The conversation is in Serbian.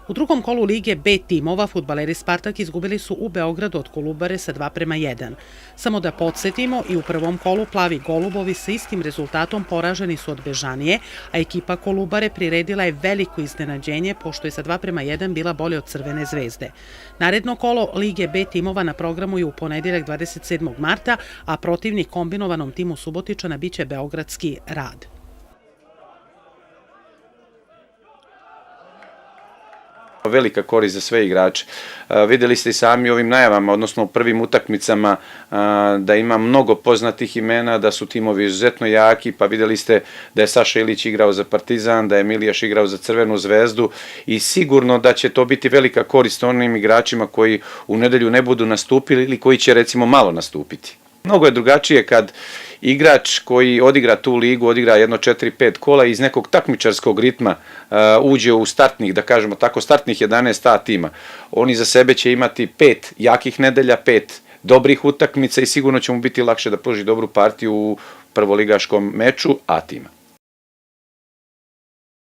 U drugom kolu Lige B timova fudbaleri Spartak izgubili su u Beogradu od Kolubare sa 2:1. Samo da podsjetimo, i u prvom kolu plavi golubovi sa istim rezultatom poraženi su od Bežanije, a ekipa Kolubare priredila je veliko iznenađenje pošto je sa 2:1 bila bolja od Crvene zvezde. Naredno kolo Lige B timova na programu je u ponedeljak 27. marta, a protivnik kombinovanom timu Subotičana biće beogradski Rad. Velika korist za sve igrače. Videli ste i sami ovim najavama, odnosno u prvim utakmicama, da ima mnogo poznatih imena, da su timovi izuzetno jaki, pa videli ste da je Saša Ilić igrao za Partizan, da je Milijaš igrao za Crvenu zvezdu i sigurno da će to biti velika korist onim igračima koji u nedelju ne budu nastupili ili koji će recimo malo nastupiti. Mnogo je drugačije kad igrač koji odigra tu ligu, odigra jedno 4-5 kola i iz nekog takmičarskog ritma uđe u startnih, da kažemo tako, startnih 11 A tima. Oni za sebe će imati 5 jakih nedelja, 5 dobrih utakmica i sigurno će mu biti lakše da pruži dobru partiju u prvoligaškom meču A tima.